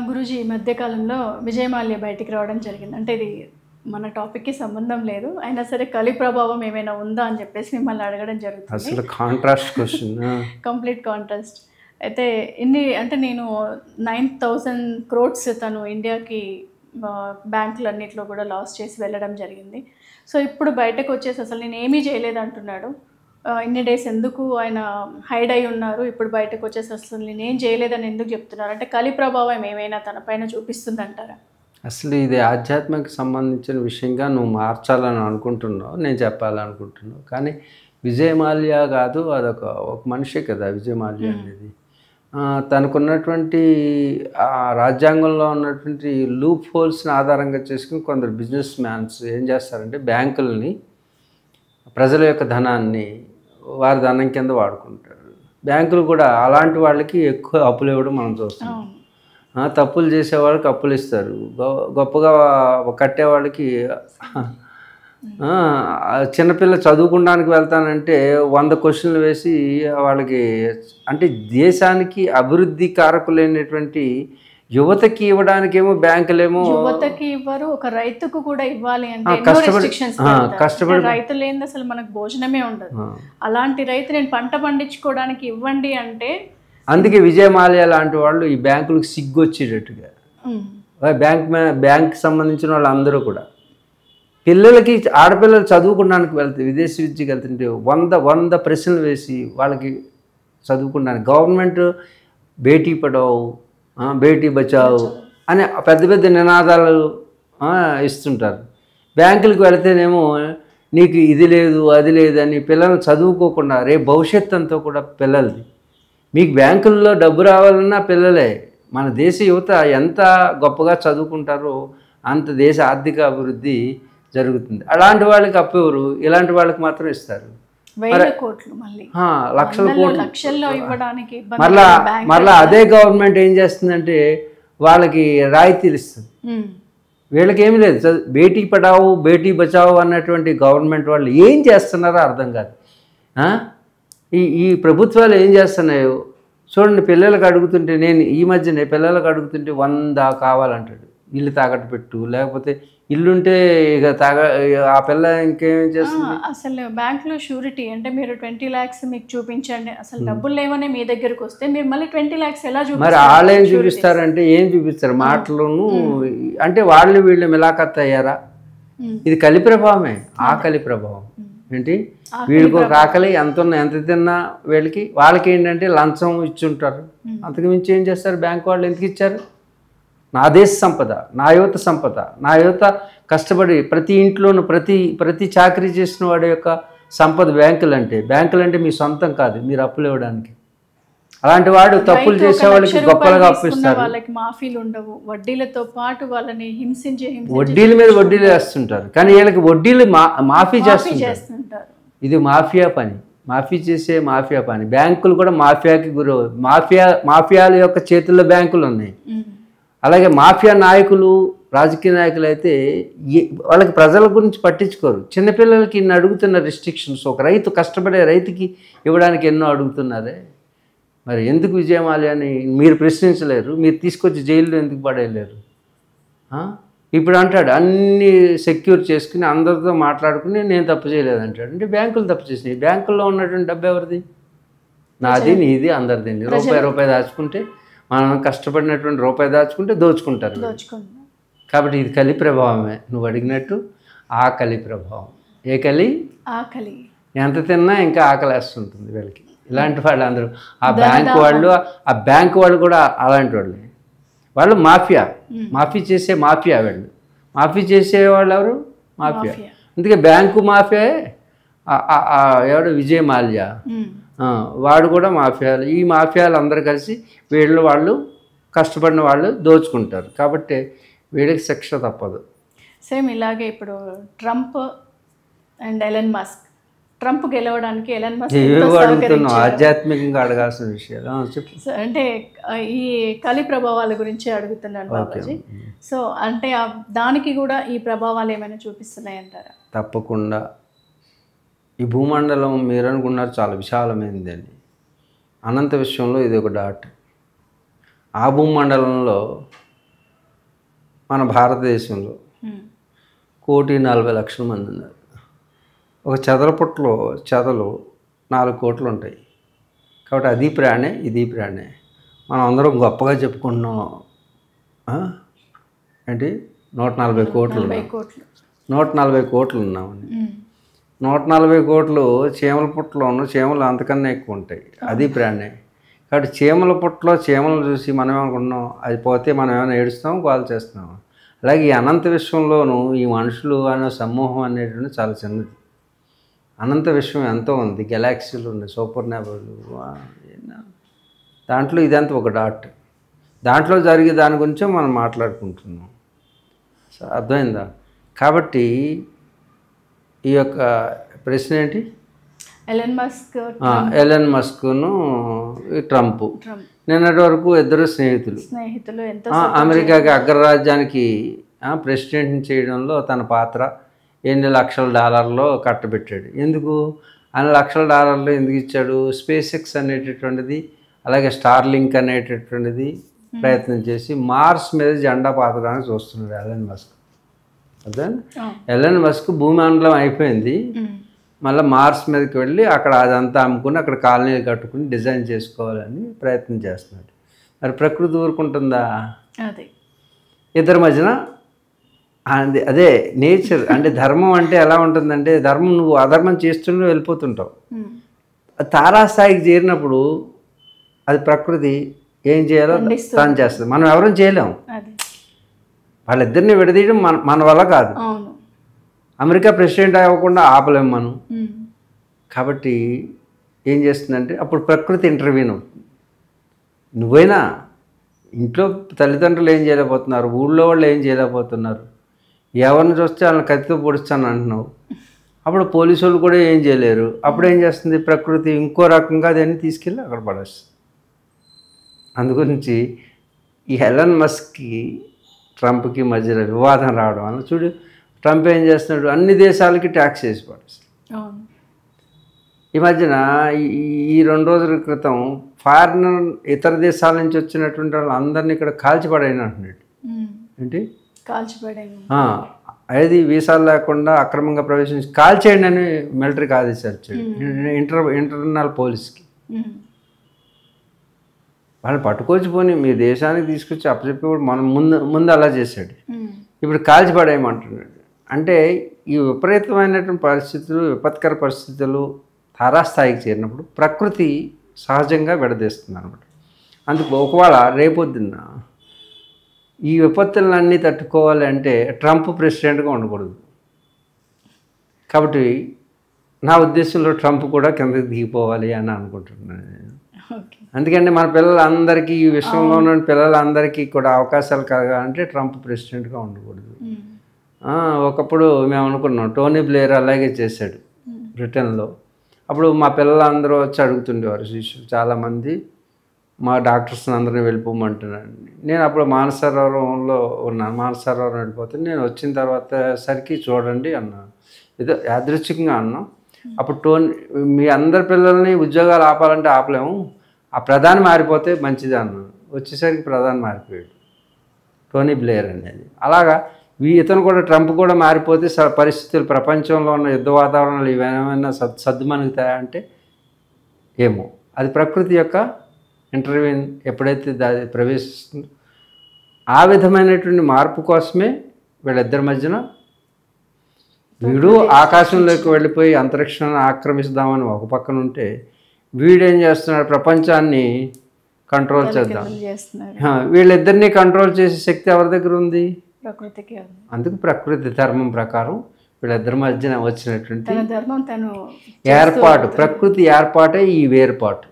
గురూజీ ఈ మధ్య కాలంలో విజయమాల్య బయటికి రావడం జరిగింది. అంటే ఇది మన టాపిక్‌కి సంబంధం లేదు. అయినా సరే కలి ప్రభావం ఏమైనా ఉందా అని చెప్పేసి మిమ్మల్ని అడగడం జరుగుతుంది. అసలు కాంట్రాస్ట్ క్వశ్చన్. Complete contrast. అయితే అంటే నేను 9,000 క్రోర్స్ తను ఇండియాకి బ్యాంకులన్నిట్లో కూడా లాస్ చేసి వెళ్ళడం జరిగింది. సో ఇప్పుడు బయటకు వచ్చేసి అసలు నేను ఏమీ చేయలేదంటున్నాడు. ఇన్ని డేస్ ఎందుకు ఆయన హైడ్ అయి ఉన్నారు, ఇప్పుడు బయటకు వచ్చేసి అసలు నేనేం చేయలేదని ఎందుకు చెప్తున్నారు? అంటే కలి ప్రభావం ఏమైనా తన పైన చూపిస్తుందంటారా? అసలు ఇది ఆధ్యాత్మిక సంబంధించిన విషయంగా నువ్వు మార్చాలని అనుకుంటున్నావు, నేను చెప్పాలనుకుంటున్నావు. కానీ విజయమాల్య కాదు, ఒక మనిషే కదా విజయమాల్య అనేది. తనకున్నటువంటి రాజ్యాంగంలో ఉన్నటువంటి లూప్ హోల్స్ని ఆధారంగా చేసుకుని కొందరు బిజినెస్ మ్యాన్స్ ఏం చేస్తారంటే బ్యాంకులని ప్రజల యొక్క ధనాన్ని వారి ధనం కింద వాడుకుంటారు. బ్యాంకులు కూడా అలాంటి వాళ్ళకి ఎక్కువ అప్పులు ఇవ్వడం మనం చూస్తాం. తప్పులు చేసేవాళ్ళకి అప్పులు ఇస్తారు, గొప్పగా కట్టేవాళ్ళకి. చిన్నపిల్ల చదువుకోవడానికి వెళ్తానంటే 100 క్వశ్చన్లు వేసి వాళ్ళకి, అంటే దేశానికి అభివృద్ధి కారకులైనటువంటి యువతకి ఇవ్వడానికేమో బ్యాంకులేమో యువతకి ఇవ్వరు, ఒక రైతుకు కూడా ఇవ్వాలి అంటే కష్టపడి రైతు లేని అసలు మనకు భోజనమే ఉండదు. అలాంటి రైతు నేను పంట పండించుకోవడానికి ఇవ్వండి అంటే, అందుకే విజయమాల్య లాంటి వాళ్ళు ఈ బ్యాంకులకు సిగ్గు వచ్చేటట్టుగా బ్యాంక్ సంబంధించిన వాళ్ళు అందరూ కూడా పిల్లలకి, ఆడపిల్లలు చదువుకోవడానికి వెళ్తే విదేశీ విద్యకి వెళ్తుంటే 100 ప్రశ్నలు వేసి వాళ్ళకి చదువుకోవడానికి గవర్నమెంట్ బేటీ పడావు బేటీ బచావు అని పెద్ద పెద్ద నినాదాలు ఇస్తుంటారు. బ్యాంకులకు వెళితేనేమో నీకు ఇది లేదు అది లేదని పిల్లలు చదువుకోకుండా రేపు భవిష్యత్తు అంతా కూడా పిల్లలది. మీకు బ్యాంకుల్లో డబ్బు రావాలన్నా పిల్లలే. మన దేశ యువత ఎంత గొప్పగా చదువుకుంటారో అంత దేశ ఆర్థిక అభివృద్ధి జరుగుతుంది. అలాంటి వాళ్ళకి అప్పు ఎవరు, ఇలాంటి వాళ్ళకి మాత్రం ఇస్తారు. లక్షల కోట్లు మరలా అదే గవర్నమెంట్ ఏం చేస్తుందంటే వాళ్ళకి రాయితీలు ఇస్తుంది. వీళ్ళకి ఏమీ లేదు. బేటీ పడావు బేటీ బచావు అన్నటువంటి గవర్నమెంట్ వాళ్ళు ఏం చేస్తున్నారో అర్థం కాదు. ఈ ప్రభుత్వాలు ఏం చేస్తున్నాయో చూడండి. పిల్లలకు అడుగుతుంటే, నేను ఈ మధ్యనే పిల్లలకు అడుగుతుంటే 100 కావాలంటాడు. ఇల్లు తాకట్టు పెట్టు, లేకపోతే ఇల్లుంటే ఇక ఆ పిల్ల ఇంకేం చేస్తుంది? అసలు బ్యాంకులో షూరిటీ అంటే మీరు 20 lakhs మీకు చూపించండి, అసలు డబ్బులు లేవనే మీ దగ్గరకు వస్తే మీరు మళ్ళీ 20 lakhs ఎలా చూపిస్తారు? మరి వాళ్ళు ఏం చూపిస్తారంటే ఏం చూపిస్తారు? మాటలను. అంటే వాళ్ళు వీళ్ళు మిలాఖత్ అయ్యారా? ఇది కలి ప్రభావమే. ఆ కలి ప్రభావం ఏంటి? వీళ్ళకి ఒక ఆకలి, ఎంత తిన్నా వాళ్ళకి ఏంటంటే లంచం ఇచ్చుంటారు. అంతకు మించి ఏం చేస్తారు? బ్యాంకు వాళ్ళు ఎందుకు ఇచ్చారు? నా దేశ సంపద, నా యువత సంపద, నా యువత కష్టపడి ప్రతి ఇంట్లోనూ ప్రతి చాకరీ చేసిన వాడి యొక్క సంపద బ్యాంకులు అంటే మీ సొంతం కాదు, మీరు అప్పులు ఇవ్వడానికి. అలాంటి వాడు తప్పులు చేసే వాళ్ళకి గొప్పలుగా అప్పిస్తారు. వాళ్ళకి మాఫీలు ఉండవు, వడ్డీలతో పాటు వాళ్ళని వడ్డీల మీద వడ్డీలు వేస్తుంటారు. కానీ వీళ్ళకి వడ్డీలు మాఫీ చేస్తుంటారు. ఇది మాఫియా పని, మాఫీ చేసే మాఫియా పని. బ్యాంకులు కూడా మాఫియాకి గురవు. మాఫియాల యొక్క చేతుల్లో బ్యాంకులు ఉన్నాయి. అలాగే మాఫియా నాయకులు, రాజకీయ నాయకులు అయితే వాళ్ళకి ప్రజల గురించి పట్టించుకోరు. చిన్నపిల్లలకి ఇన్ని అడుగుతున్న రిస్ట్రిక్షన్స్, ఒక రైతు కష్టపడే రైతుకి ఇవ్వడానికి ఎన్నో అడుగుతున్నారే. మరి ఎందుకు విజయమాల్యాని మీరు ప్రశ్నించలేరు? మీరు తీసుకొచ్చి జైల్లో ఎందుకు పడేయలేరు? ఇప్పుడు అంటాడు అన్నీ సెక్యూర్ చేసుకుని అందరితో మాట్లాడుకుని నేను తప్పు చేయలేదంటాడు. అంటే బ్యాంకులు తప్పు చేసినాయి. బ్యాంకుల్లో ఉన్నటువంటి డబ్బు ఎవరిది? నాది, నీది, అందరిది. రూపాయి దాచుకుంటే, మనం కష్టపడినటువంటి రూపాయి దాచుకుంటే దోచుకుంటారు. కాబట్టి ఇది కలి ప్రభావమే. నువ్వు అడిగినట్టు ఆ కలి ప్రభావం. ఏ కలి? ఆకలి. ఎంత తిన్నా ఇంకా ఆకలేస్తుంటుంది వీళ్ళకి. ఇలాంటి వాళ్ళు అందరూ ఆ బ్యాంకు వాళ్ళు కూడా అలాంటి వాళ్ళు మాఫీ చేసే మాఫియా. మాఫీ చేసేవాళ్ళు ఎవరు? మాఫియా. అందుకే బ్యాంకు మాఫియా. ఎవడు? విజయమాల్య. వాడు కూడా మాఫియాలు. ఈ మాఫియాలు అందరూ కలిసి వాళ్ళు కష్టపడిన వాళ్ళు దోచుకుంటారు. కాబట్టి వీళ్ళకి శిక్ష తప్పదు. సేమ్ ఇలాగే ఇప్పుడు Trump and Elon Musk. Trump గెలవడానికి ఎలన్ మస్క్ ఆధ్యాత్మికంగా అడగాల్సిన విషయాలు అంటే ఈ కలి ప్రభావాల గురించి అడుగుతున్నాను బాబాజీ. సో అంటే దానికి కూడా ఈ ప్రభావాలు ఏమైనా చూపిస్తున్నాయి అంటారా? తప్పకుండా. ఈ భూమండలం మీరు అనుకున్నారు చాలా విశాలమైనది అని. అనంత విషయంలో ఇది ఒక డాట్. ఆ భూమండలంలో మన భారతదేశంలో 1,40,00,000 మంది ఉన్నారు. ఒక చదరపుట్లో చెదలు 4 కోట్లు ఉంటాయి. కాబట్టి అది ప్రాణే, ఇది ప్రాణే. మనం అందరం గొప్పగా చెప్పుకుంటున్నాం. ఏంటి 140 కోట్లు ఉన్నాం. 140 కోట్లు ఉన్నామని. 140 కోట్లు చీమల పుట్టలో ఉన్న చీమలు అంతకన్నా ఎక్కువ ఉంటాయి. అది ప్రాణే. కాబట్టి చీమల పుట్టలో చీమలను చూసి మనం ఏమనుకుంటున్నాం, అది పోతే మనం ఏమైనా ఏడుస్తాం, గోల చేస్తున్నాం. అలాగే ఈ అనంత విశ్వంలోనూ ఈ మనుషులు అనే సమూహం అనేటువంటి చాలా చిన్నది. అనంత విశ్వం ఎంతో ఉంది, గెలాక్సీలు ఉన్నాయి, సూపర్ నెబులాలు, దాంట్లో ఇదంతా ఒక డాట్. దాంట్లో జరిగే దాని గురించే మనం మాట్లాడుకుంటున్నాం. సో అర్థమైందా? కాబట్టి ఈ యొక్క ప్రశ్న ఏంటి? ఎలన్ మస్క్ను ట్రంప్ నిన్నటి వరకు ఇద్దరు స్నేహితులు. అమెరికాకి అగ్రరాజ్యానికి ప్రెసిడెంట్ని చేయడంలో తన పాత్ర ఎన్ని లక్షల డాలర్లో కట్టబెట్టాడు. ఎందుకు అన్ని లక్షల డాలర్లు ఎందుకు ఇచ్చాడు? స్పేస్ ఎక్స్ అనేటటువంటిది, అలాగే స్టార్లింక్ అనేటటువంటిది ప్రయత్నం చేసి మార్స్ మీద జెండా పాతడానికి చూస్తున్నాడు ఎలన్ మస్క్. అదే ఎలన్ మస్క్ భూమండలం అయిపోయింది, మళ్ళీ మార్స్ మీదకి వెళ్ళి అక్కడ అదంతా అమ్ముకుని అక్కడ కాలనీలు కట్టుకుని డిజైన్ చేసుకోవాలని ప్రయత్నం చేస్తున్నాడు. మరి ప్రకృతి ఊరుకుంటుందా? ఇద్దరి మధ్యన అదే నేచర్. అంటే ధర్మం అంటే ఎలా ఉంటుందంటే, ధర్మం నువ్వు అధర్మం చేస్తుంటే వెళ్ళిపోతుంటావు. తారాస్థాయికి చేరినప్పుడు అది ప్రకృతి ఏం చేయాలో తాను చేస్తుంది. మనం ఎవరూ చేయలేము. వాళ్ళిద్దరిని విడదీయడం మన వల్ల కాదు. అమెరికా ప్రెసిడెంట్ అవ్వకుండా ఆపలేము మనం. కాబట్టి ఏం చేస్తుందంటే అప్పుడు ప్రకృతి ఇంటర్వ్యూన్ అవుతుంది. నువ్వైనా ఇంట్లో తల్లిదండ్రులు ఏం చేయలేకపోతున్నారు, ఊళ్ళో వాళ్ళు ఏం చేయలేకపోతున్నారు, ఎవరిని చూస్తే వాళ్ళని కత్తితో పొడుస్తాను అంటున్నావు. అప్పుడు పోలీసు వాళ్ళు కూడా ఏం చేయలేరు. అప్పుడు ఏం చేస్తుంది ప్రకృతి? ఇంకో రకంగా దాన్ని తీసుకెళ్ళి అక్కడ పడేస్తుంది. అందుగురించి ఈ ఎలన్ మస్క్కి ట్రంప్కి మధ్యలో వివాదం రావడం వల్ల చూడు, ట్రంప్ ఏం చేస్తున్నాడు, అన్ని దేశాలకి ట్యాక్స్ వేసి పడేస్తాడు. ఈ మధ్యన ఈ 2 రోజుల క్రితం ఫారినర్ ఇతర దేశాల నుంచి వచ్చినటువంటి వాళ్ళు అందరినీ ఇక్కడ కాల్చిపడైన అంటున్నాడు. ఏంటి అది వీసాలు లేకుండా అక్రమంగా ప్రవేశించి కాల్చేయండి అని మిలిటరీకి ఆదేశాలు ఇచ్చాడు ఇంటర్నల్ పోలీస్కి. వాళ్ళని పట్టుకొచ్చిపోయి మీ దేశానికి తీసుకొచ్చి అప్పచెప్పి మనం ముందు అలా చేశాడు. ఇప్పుడు కాల్చిపడేయమంటున్నాడు. అంటే ఈ విపరీతమైనటువంటి పరిస్థితులు, విపత్కర పరిస్థితులు తారాస్థాయికి చేరినప్పుడు ప్రకృతి సహజంగా విడదీస్తుంది అనమాట. అందుకు ఒకవేళ రేపొద్దున్న ఈ విపత్తులన్నీ తట్టుకోవాలి అంటే ట్రంప్ ప్రెసిడెంట్గా ఉండకూడదు. కాబట్టి నా ఉద్దేశంలో ట్రంప్ కూడా కిందకి దిగిపోవాలి అని అనుకుంటున్నాను నేను. అందుకంటే మన పిల్లలందరికీ, ఈ విశ్వంలో ఉన్న పిల్లలందరికీ కూడా అవకాశాలు కలగాలంటే ట్రంప్ ప్రెసిడెంట్గా ఉండకూడదు. ఒకప్పుడు మేము అనుకున్నాం టోనీ బ్లేయర్ అలాగే చేశాడు బ్రిటన్లో. అప్పుడు మా పిల్లలందరూ వచ్చి అడుగుతుండేవారు, శిష్యులు చాలామంది, మా డాక్టర్స్ని అందరినీ వెళ్ళిపోమంటున్నాను. నేను అప్పుడు మానసరోవరంలో ఉన్నాను. మానసరోవరం వెళ్ళిపోతే నేను వచ్చిన తర్వాత సరికి చూడండి అన్నాను. ఏదో యాదృచ్ఛికంగా అన్నాం. అప్పుడు మీ అందరి పిల్లల్ని ఉద్యోగాలు ఆపాలంటే ఆపలేము, ఆ ప్రధాని మారిపోతే మంచిది అన్నాను. వచ్చేసరికి ప్రధాని మారిపోయాడు, టోనీ బ్లేయర్ అనేది. అలాగా ఇతను కూడా ట్రంప్ కూడా మారిపోతే పరిస్థితులు, ప్రపంచంలో ఉన్న యుద్ధ వాతావరణాలు ఇవేమైనా సర్దుమణుగుతాయా అంటే ఏమో. అది ప్రకృతి యొక్క ఇంటర్వ్యూన్ ఎప్పుడైతే ప్రవేశిస్తుందో ఆ విధమైనటువంటి మార్పు కోసమే వీళ్ళిద్దరి మధ్యన వీడు ఆకాశంలోకి వెళ్ళిపోయి అంతరిక్షాన్ని ఆక్రమిస్తామని ఒక పక్కన ఉంటే, వీడేం చేస్తున్నాడు, ప్రపంచాన్ని కంట్రోల్ చేద్దాం. వీళ్ళిద్దరినీ కంట్రోల్ చేసే శక్తి ఎవరి దగ్గర ఉంది? ప్రకృతికి. అందుకు ప్రకృతి ధర్మం ప్రకారం వీళ్ళిద్దరి మధ్యన వచ్చినటువంటి ఏర్పాటు, ప్రకృతి ఏర్పాటే ఈ వేర్పాటు.